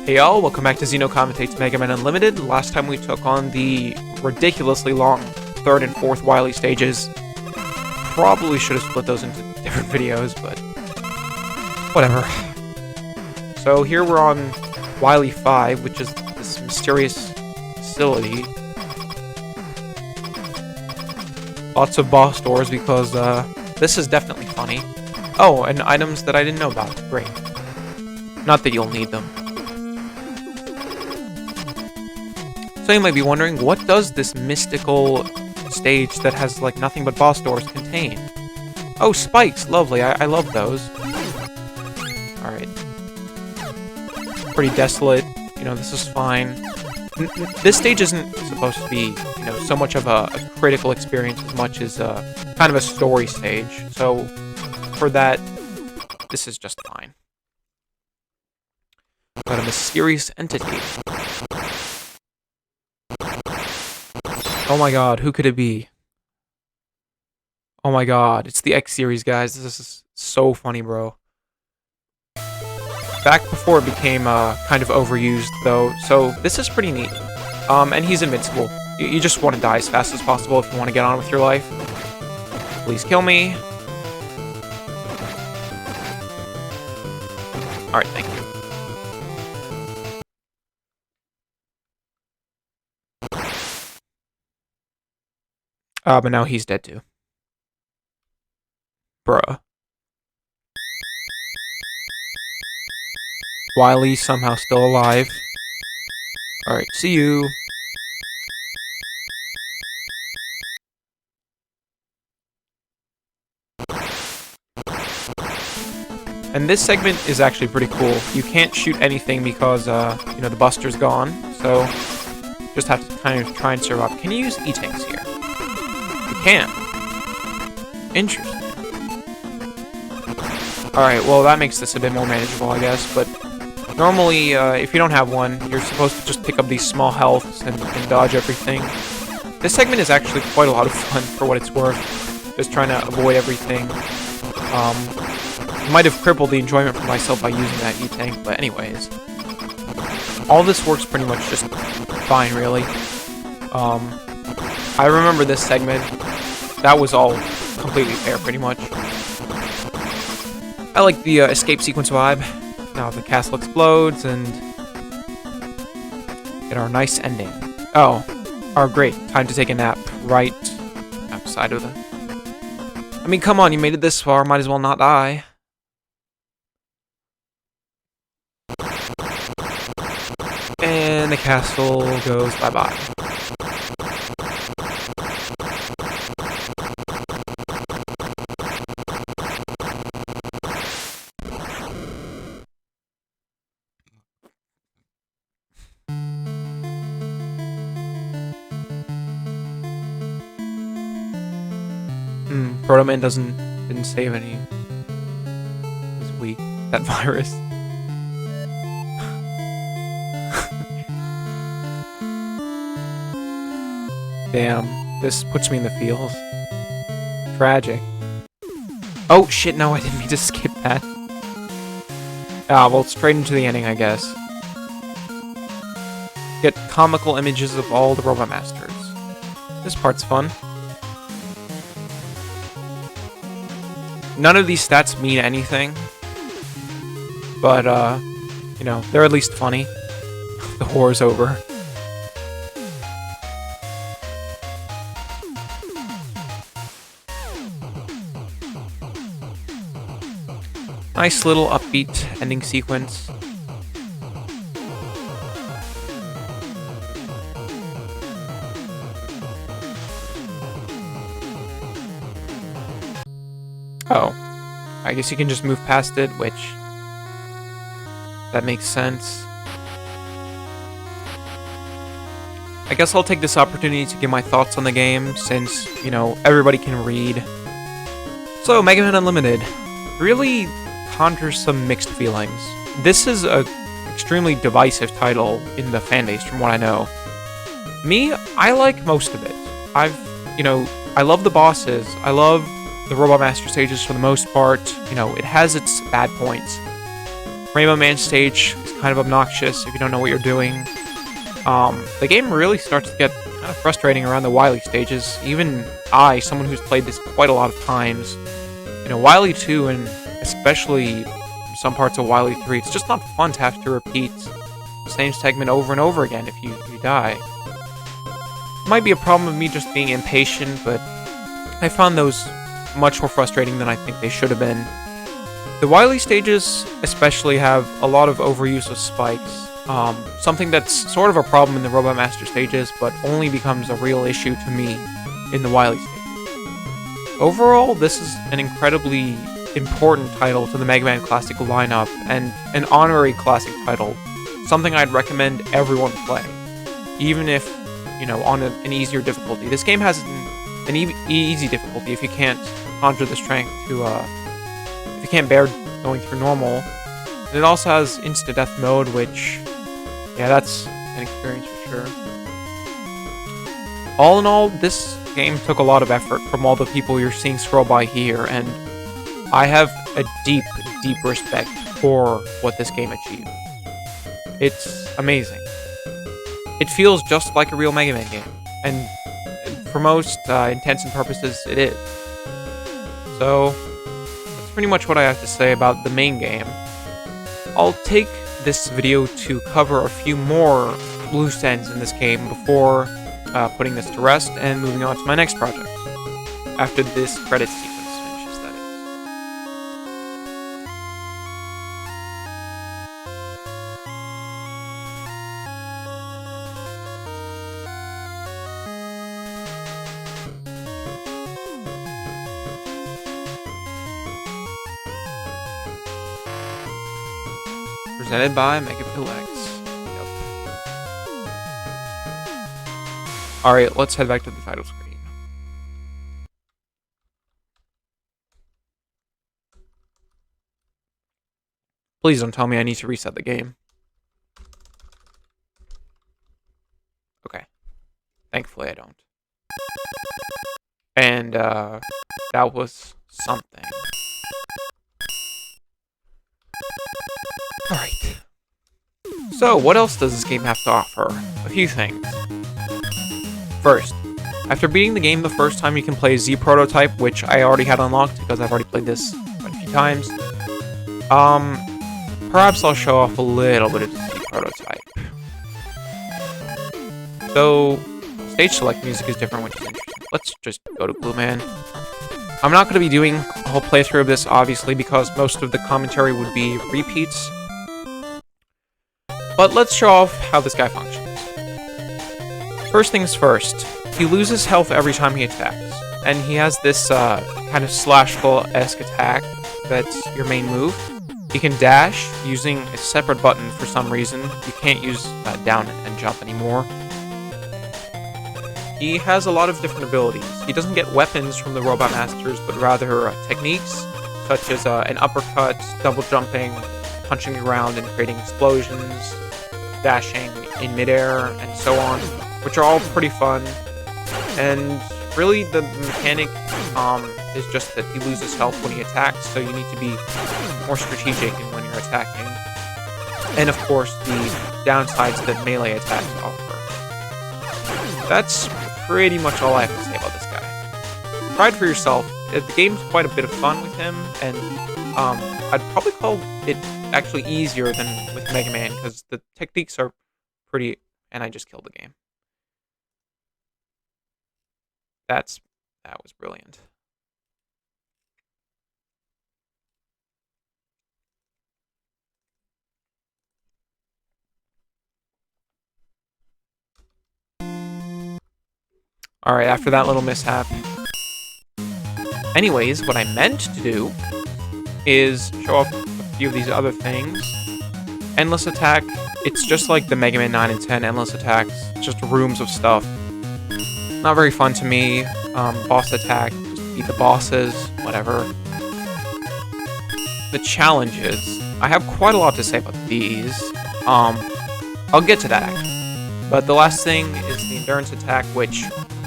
Hey y'all, welcome back to Xeno Commentates Mega Man Unlimited. Last time we took on the ridiculously long 3rd and 4th Wily stages. Probably should have split those into different videos, but whatever. So here we're on Wily 5, which is this mysterious facility. Lots of boss doors because this is definitely funny. Oh, and items that I didn't know about. Great. Not that you'll need them. So you might be wondering, what does this mystical stage that has like nothing but boss doors contain? Oh, spikes, lovely. I love those. Alright. Pretty desolate. You know, this is fine. This stage isn't supposed to be, you know, so much of a critical experience as much as kind of a story stage. So for that, this is just fine. Got a mysterious entity. Oh my god, who could it be? Oh my god, it's the X series, guys. This is so funny, bro. Back before it became kind of overused, though, so this is pretty neat. And he's invincible. You just want to die as fast as possible if you want to get on with your life. Please kill me. Alright, thank you. But now he's dead too. Bruh. Wily somehow still alive. Alright, see you. And this segment is actually pretty cool. You can't shoot anything because, you know, the buster's gone. So, just have to kind of try and survive. Can you use E-tanks here? You can. Interesting. Alright, well that makes this a bit more manageable, I guess, but normally, if you don't have one, you're supposed to just pick up these small healths and dodge everything. This segment is actually quite a lot of fun for what it's worth. Just trying to avoid everything. Might have crippled the enjoyment for myself by using that E-tank, but anyways. All this works pretty much just fine, really. I remember this segment. That was all completely fair, pretty much. I like the escape sequence vibe. Now the castle explodes, and get our nice ending. Oh, great. Time to take a nap right outside of the... I mean, come on, you made it this far. Might as well not die. And the castle goes bye-bye. Proto Man didn't save any. He's weak. That virus. Damn, this puts me in the feels. Tragic. Oh shit, no, I didn't mean to skip that. Ah, well, straight into the ending, I guess. Get comical images of all the Robot Masters. This part's fun. None of these stats mean anything. But, you know, they're at least funny. The war's over. Nice little upbeat ending sequence. Oh. I guess you can just move past it, which... that makes sense. I guess I'll take this opportunity to give my thoughts on the game, since, you know, everybody can read. So, Mega Man Unlimited really conjures some mixed feelings. This is a extremely divisive title in the fanbase, from what I know. Me, I like most of it. You know, I love the bosses. I love the Robot Master stages for the most part. You know, it has its bad points. Rainbow Man stage is kind of obnoxious if you don't know what you're doing. The game really starts to get kind of frustrating around the Wily stages. Even I, someone who's played this quite a lot of times, Wily 2 and especially some parts of Wily 3, it's just not fun to have to repeat the same segment over and over again if you die. It might be a problem of me just being impatient, but I found those much more frustrating than I think they should have been. The Wily stages especially have a lot of overuse of spikes, something that's sort of a problem in the Robot Master stages, but only becomes a real issue to me in the Wily stages. Overall, this is an incredibly important title to the Mega Man Classic lineup, and an honorary classic title, something I'd recommend everyone play, even if, on an easier difficulty. This game has an easy difficulty if you can't conjure the strength to, if you can't bear going through normal. And it also has instant death mode, which, yeah, that's an experience for sure. All in all, this game took a lot of effort from all the people you're seeing scroll by here, and I have a deep, deep respect for what this game achieved. It's amazing. It feels just like a real Mega Man game, and for most intents and purposes, it is. So, that's pretty much what I have to say about the main game. I'll take this video to cover a few more loose ends in this game before putting this to rest and moving on to my next project, after this credits sequence finishes, that is. Presented by X. Yep. Alright, let's head back to the title screen. Please don't tell me I need to reset the game. Okay. Thankfully I don't. And, that was something. Alright. So, what else does this game have to offer? A few things. First, after beating the game the first time, you can play Z Prototype, which I already had unlocked because I've already played this quite a few times. Perhaps I'll show off a little bit of Z Prototype. So, stage select music is different, which is interesting. Let's just go to Glue Man. I'm not going to be doing a whole playthrough of this, obviously, because most of the commentary would be repeats. But let's show off how this guy functions. First things first, he loses health every time he attacks, and he has this kind of Slash-esque attack that's your main move. He can dash using a separate button for some reason. You can't use down and jump anymore. He has a lot of different abilities. He doesn't get weapons from the Robot Masters, but rather techniques, such as an uppercut, double jumping, punching the ground and creating explosions, dashing in midair, and so on, which are all pretty fun. And really, the mechanic is just that he loses health when he attacks, so you need to be more strategic in when you're attacking. And of course, the downsides that melee attacks offer. That's pretty much all I have to say about this guy. Try it for yourself. The game's quite a bit of fun with him, and I'd probably call it actually easier than with Mega Man, because the techniques are pretty... And I just killed the game. That was brilliant. Alright, after that little mishap. Anyways, what I meant to do is show off a few of these other things. Endless Attack, it's just like the Mega Man 9 and 10 Endless Attacks, just rooms of stuff. Not very fun to me. Boss Attack, just beat the bosses, whatever. The challenges, I have quite a lot to say about these. I'll get to that actually. But the last thing is the Endurance Attack, which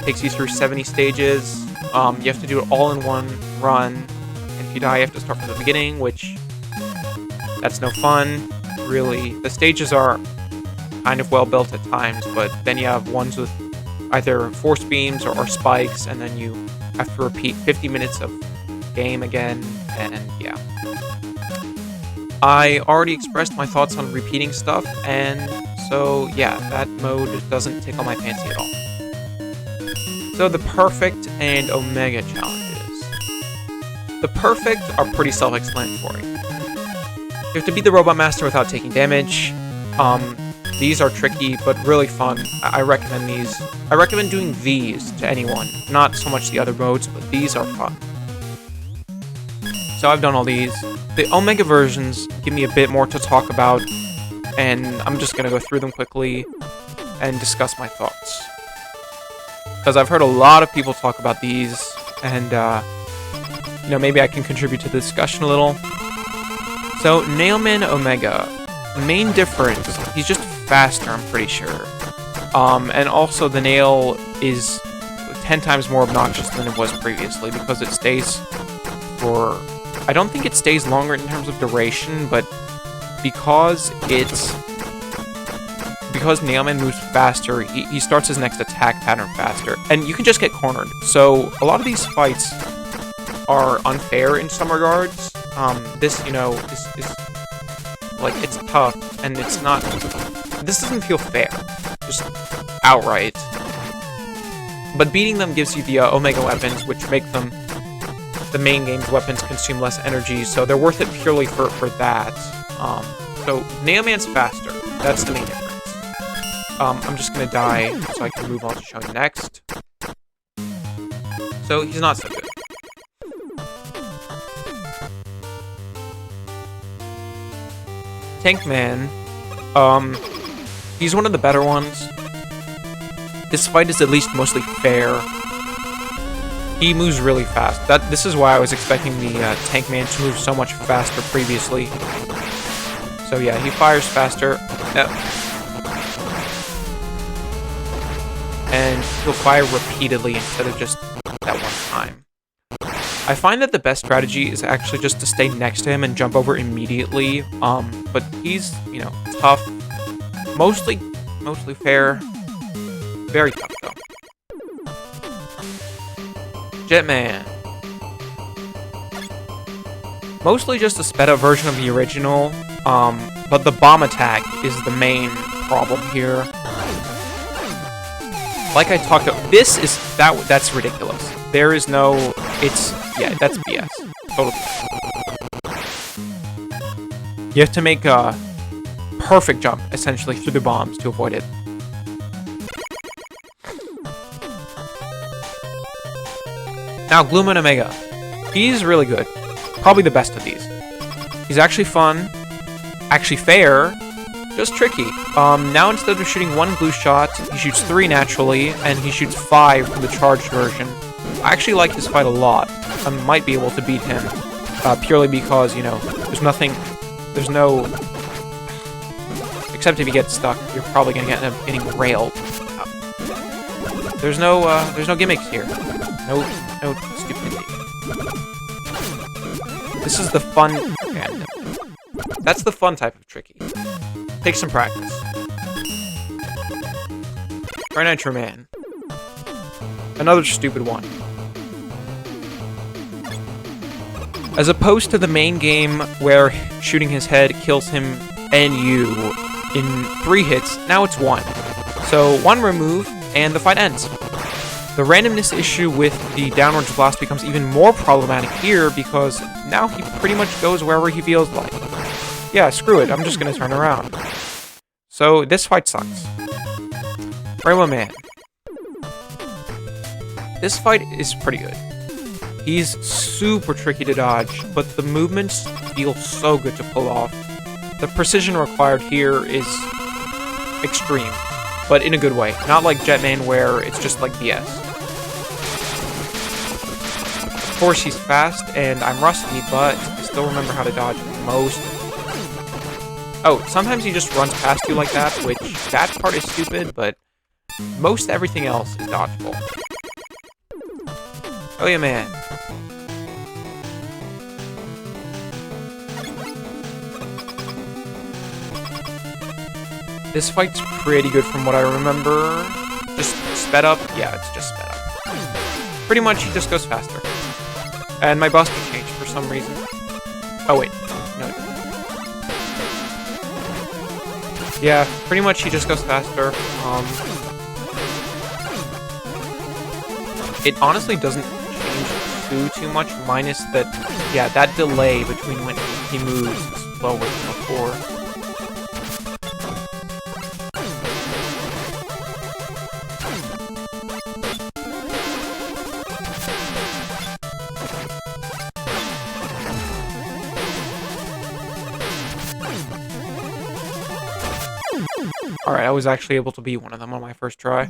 takes you through 70 stages. You have to do it all in one run. And if you die, you have to start from the beginning, which That's no fun, really. The stages are kind of well built at times, but then you have ones with either force beams or spikes, and then you have to repeat 50 minutes of game again, and yeah. I already expressed my thoughts on repeating stuff, and so yeah, that mode doesn't tickle my fancy at all. So the Perfect and Omega challenges. The Perfect are pretty self-explanatory. You have to beat the Robot Master without taking damage. These are tricky, but really fun. I recommend these. I recommend doing these to anyone. Not so much the other modes, but these are fun. So I've done all these. The Omega versions give me a bit more to talk about, and I'm just going to go through them quickly and discuss my thoughts. Because I've heard a lot of people talk about these, and, you know, maybe I can contribute to the discussion a little. So, Nailman Omega. The main difference, he's just faster, I'm pretty sure. And also the nail is 10 times more obnoxious than it was previously, because it stays for... I don't think it stays longer in terms of duration, but because Nailman moves faster, he starts his next attack pattern faster, and you can just get cornered. So a lot of these fights are unfair in some regards. This, you know, is like, it's tough, and it's not... This doesn't feel fair, just outright. But beating them gives you the Omega weapons, which make them... The main game's weapons consume less energy, so they're worth it purely for that. So, Nailman's faster. That's the main difference. I'm just gonna die so I can move on to showing next. So, he's not so good. Tankman, he's one of the better ones. This fight is at least mostly fair. He moves really fast. This is why I was expecting the Tankman to move so much faster previously. So yeah, he fires faster. And he'll fire repeatedly instead of just that one time. I find that the best strategy is actually just to stay next to him and jump over immediately. But he's, you know, tough. Mostly fair. Very tough, though. Jetman. Mostly just a sped up version of the original, but the bomb attack is the main problem here. Like I talked about, that's ridiculous. There is no, yeah, that's BS. Total BS. You have to make a perfect jump, essentially, through the bombs to avoid it. Now, Gloom and Omega. He's really good. Probably the best of these. He's actually fun. Actually fair. Just tricky. Now instead of shooting one glue shot, he shoots 3 naturally, and he shoots 5 from the charged version. I actually like his fight a lot. I might be able to beat him. Purely because, you know, there's no... Except if you get stuck, you're probably gonna end up getting railed. There's no gimmicks here. No stupidity. This is the fun... Okay, that's the fun type of tricky. Take some practice. Right Nitro Man. Another stupid one. As opposed to the main game where shooting his head kills him and you in 3 hits, now it's 1. So 1 remove and the fight ends. The randomness issue with the downwards blast becomes even more problematic here because now he pretty much goes wherever he feels like. Yeah, screw it, I'm just gonna turn around. So this fight sucks. Rainbow Man. This fight is pretty good. He's super tricky to dodge, but the movements feel so good to pull off. The precision required here is extreme, but in a good way. Not like Jetman where it's just like BS. Of course, he's fast, and I'm rusty, but I still remember how to dodge most. Oh, sometimes he just runs past you like that, which that part is stupid, but most everything else is dodgeable. Oh yeah, man. This fight's pretty good from what I remember. Just sped up? Yeah, it's just sped up. Pretty much, he just goes faster. And my buster changed for some reason. Oh, wait. No. Yeah, pretty much he just goes faster. It honestly doesn't change too much, minus that, yeah, that delay between when he moves is slower than before. Alright, I was actually able to beat one of them on my first try.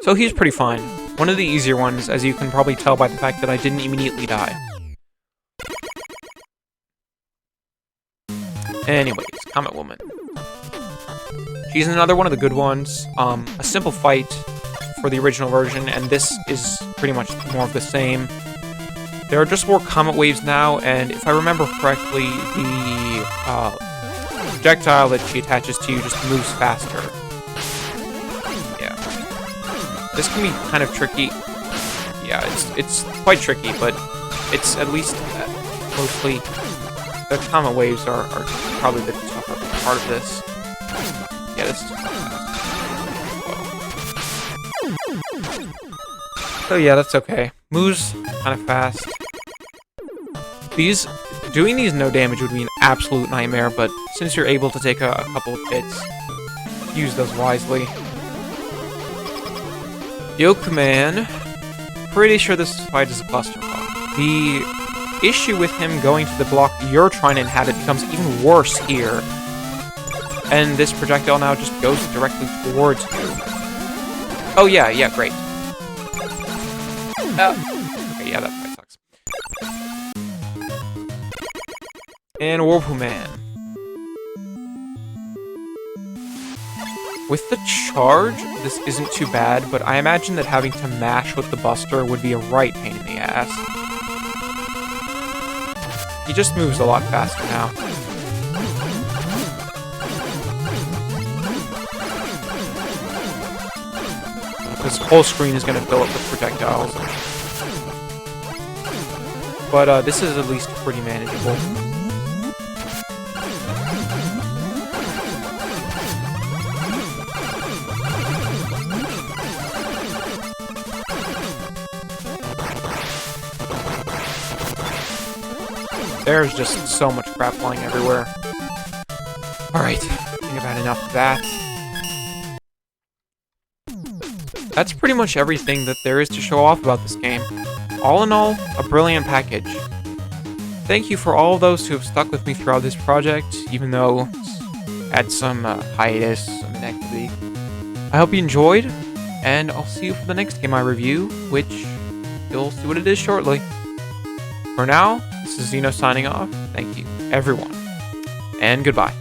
So he's pretty fine. One of the easier ones, as you can probably tell by the fact that I didn't immediately die. Anyways, Comet Woman. She's another one of the good ones. A simple fight for the original version, and this is pretty much more of the same. There are just more comet waves now, and if I remember correctly, the projectile that she attaches to you just moves faster. Yeah. This can be kind of tricky. Yeah, it's quite tricky, but it's at least mostly the comet waves are probably the tougher part of this. Yeah, this is fast. So yeah, that's okay. Moves kind of fast. Doing these no damage would be an absolute nightmare, but since you're able to take a couple of hits, use those wisely. Yokuman, pretty sure this fight is a clusterfuck. The issue with him going to the block you're trying to inhabit becomes even worse here. And this projectile now just goes directly towards you. Oh yeah, great. Okay, yeah, that fight sucks. And Warpuman. With the charge, this isn't too bad, but I imagine that having to mash with the Buster would be a right pain in the ass. He just moves a lot faster now. This whole screen is going to fill up with projectiles. But this is at least pretty manageable. There's just so much crap flying everywhere. Alright, I think I've had enough of that. That's pretty much everything that there is to show off about this game. All in all, a brilliant package. Thank you for all of those who have stuck with me throughout this project, even though it's had some hiatus, some inactivity. I hope you enjoyed, and I'll see you for the next game I review, which you'll see what it is shortly. For now, this is Xeno signing off. Thank you, everyone, and goodbye.